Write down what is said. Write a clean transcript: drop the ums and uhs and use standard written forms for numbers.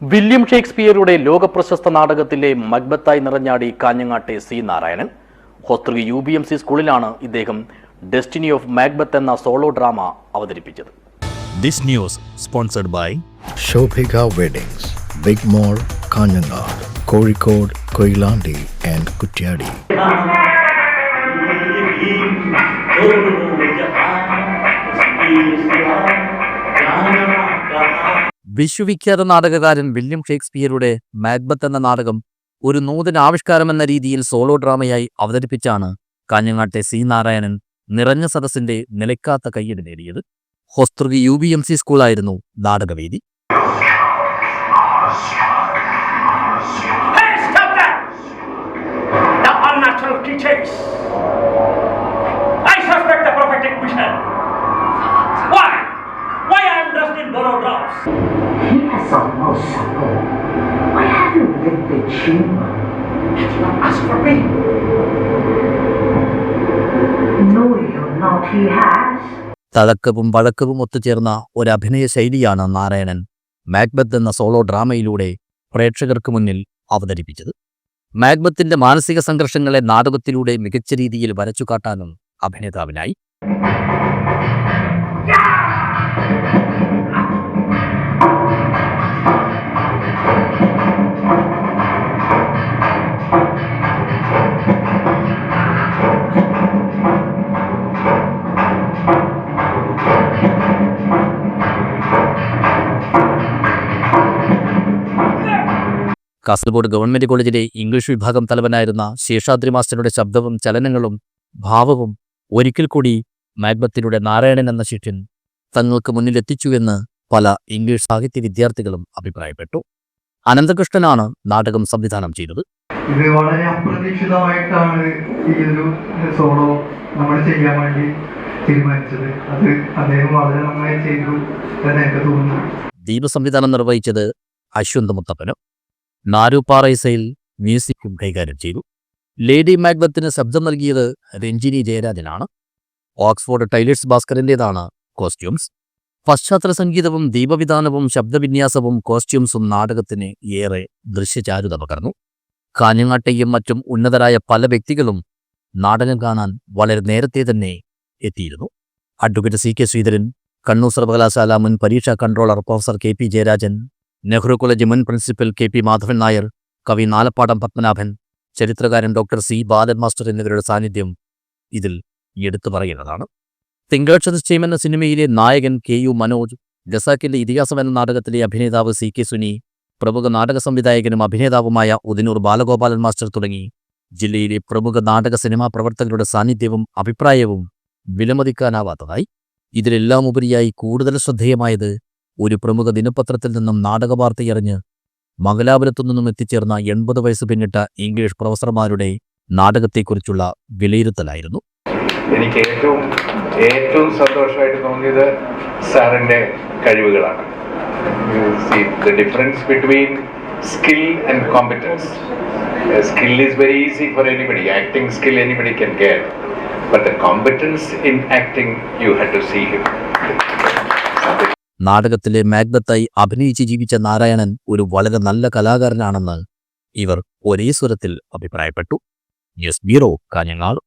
William ഷേക്സ്പിയറുടെ ലോകപ്രശസ്ത നാടകത്തിലെ മക്ബത്തായി നിറഞ്ഞാടി കാഞ്ഞങ്ങാട്ടെ C Narayanan. ഹോസ്തൃകി UBMC സ്കൂളിലാണ് ഇദ്ദേഹം ഡെസ്റ്റിനി ഓഫ് മാക്ബത്ത് എന്ന സോളോ ഡ്രാമ അവതരിപ്പിച്ചത്. This news sponsored by Shobhika Weddings, Big Mall, Kanyanad, Kozhikode, Koilandi and Kuttiyadi. വിശ്വവിഖ്യാത നാടകകാരൻ വില്യം ഷേക്സ്പിയറുടെ മാക്ബത്ത് എന്ന നാടകം ഒരു നൂതന ആവിഷ്കാരമെന്ന രീതിയിൽ സോളോ ഡ്രാമയായി അവതരിപ്പിച്ചാണ് കാഞ്ഞങ്ങാട്ടെ സി നാരായണൻ നിറഞ്ഞ സദസ്സിന്റെ നിലയ്ക്കാത്ത കയ്യടി നേടിയത്. ഹോസ്തൃകി UBMC സ്കൂളായിരുന്നു Natakavedi. He has almost suffered. Why have you lived the human? Have you not asked for me? No, you're not. He has. തഴക്കവും വഴക്കവും ഒത്തുചേർന്ന ഒരു അഭിനയ ശൈലിയാണ് നാരായണൻ മാക്ബത്ത് എന്ന സോളോ ഡ്രാമയിലൂടെ പ്രേക്ഷകർക്ക് മുന്നിൽ അവതരിപ്പിച്ചത്. മാക്ബത്തിന്റെ മാനസിക സംഘർഷങ്ങളെ നാടകത്തിലൂടെ മികച്ച രീതിയിൽ വരച്ചുകാട്ടാനും അഭിനേതാവിനായി. കാസർഗോഡ് ഗവൺമെന്റ് കോളേജിലെ ഇംഗ്ലീഷ് വിഭാഗം തലവനായിരുന്ന ശേഷാദ്രി മാസ്റ്ററുടെ ശബ്ദവും ചലനങ്ങളും ഭാവവും ഒരിക്കൽ കൂടി മാക്ബത്തിലൂടെ നാരായണൻ എന്ന ശിഷ്യൻ തങ്ങൾക്ക് മുന്നിലെത്തിച്ചുവെന്ന് പല ഇംഗ്ലീഷ് സാഹിത്യ വിദ്യാർത്ഥികളും അഭിപ്രായപ്പെട്ടു. അനന്തകൃഷ്ണനാണ് നാടകം സംവിധാനം ചെയ്തത്. ഇത് വളരെ അപ്രതീക്ഷിതമായിട്ടാണ് ഈ ഒരു സോളോ നമ്മൾ ചെയ്യാൻ വേണ്ടി തീരുമാനിച്ചത്. അത് അദ്ദേഹം വളരെ നന്നായി ചെയ്തു എന്ന് എനിക്ക് തോന്നുന്നു. ദീപ സംവിധാനം നിർവഹിച്ചത് അശ്വന്ത് മുത്തപ്പനും. നാരൂപ്പാറൈസയിൽ മ്യൂസിക്കും കൈകാര്യം ചെയ്തു. ലേഡി മാക്ബത്തിന് ശബ്ദം നൽകിയത് രഞ്ജിനി ജയരാജനാണ്. ഓക്സ്ഫോർഡ് ടൈലേഴ്സ് ഭാസ്കറിൻ്റെതാണ് കോസ്റ്റ്യൂംസ്. പശ്ചാത്തല സംഗീതവും ദീപവിധാനവും ശബ്ദവിന്യാസവും കോസ്റ്റ്യൂംസും നാടകത്തിന് ഏറെ ദൃശ്യചാരുത പകർന്നു. കാഞ്ഞങ്ങാട്ടെയും മറ്റും ഉന്നതരായ പല വ്യക്തികളും നാടകം കാണാൻ വളരെ നേരത്തെ തന്നെ എത്തിയിരുന്നു. അഡ്വക്കേറ്റ് CK ശ്രീധരൻ, കണ്ണൂർ സർവകലാശാല മുൻ പരീക്ഷാ controller professor KP Jayarajan, Nehru college മുൻ പ്രിൻസിപ്പൽ KP മാധവൻ നായർ, കവി നാലപ്പാടം പത്മനാഭൻ, ചരിത്രകാരൻ ഡോക്ടർ C ബാലൻ മാസ്റ്റർ എന്നിവരുടെ സാന്നിധ്യം ഇതിൽ എടുത്തു പറയുന്നതാണ്. തിങ്കളാഴ്ച നിശ്ചയം എന്ന സിനിമയിലെ നായകൻ KU മനോജ്, ഖസാക്കിന്റെ ഇതിഹാസം എന്ന നാടകത്തിലെ അഭിനേതാവ് CK സുനി, പ്രമുഖ നാടക സംവിധായകനും അഭിനേതാവുമായ ഉദിനൂർ ബാലഗോപാലൻ മാസ്റ്റർ തുടങ്ങി ജില്ലയിലെ പ്രമുഖ നാടക സിനിമാ പ്രവർത്തകരുടെ സാന്നിധ്യവും അഭിപ്രായവും വിലമതിക്കാനാവാത്തതായി. ഇതിലെല്ലാം ഉപരിയായി കൂടുതൽ ശ്രദ്ധേയമായത് ഒരു പ്രമുഖ ദിനപത്രത്തിൽ നിന്നും നാടക വാർത്തയറിഞ്ഞ് മംഗലാപുരത്തു നിന്നും എത്തിച്ചേർന്ന 80 വയസ്സ് പിന്നിട്ട ഇംഗ്ലീഷ് പ്രൊഫസർമാരുടെ നാടകത്തെക്കുറിച്ചുള്ള വിലയിരുത്തലായിരുന്നു. എനിക്ക് ഏറ്റവും സന്തോഷമായിട്ട് തോന്നിയത് സാറിൻ്റെ കഴിവുകളാണ്. The difference between skill and competence. Skill is very easy for anybody. Acting skill anybody can get. But the competence in acting, you had to see him. നാടകത്തിലെ മാക്ബത്തായി അഭിനയിച്ച് ജീവിച്ച നാരായണൻ ഒരു വളരെ നല്ല കലാകാരനാണെന്ന് ഇവർ ഒരേ സ്വരത്തിൽ അഭിപ്രായപ്പെട്ടു. News bureau, Kanhangad.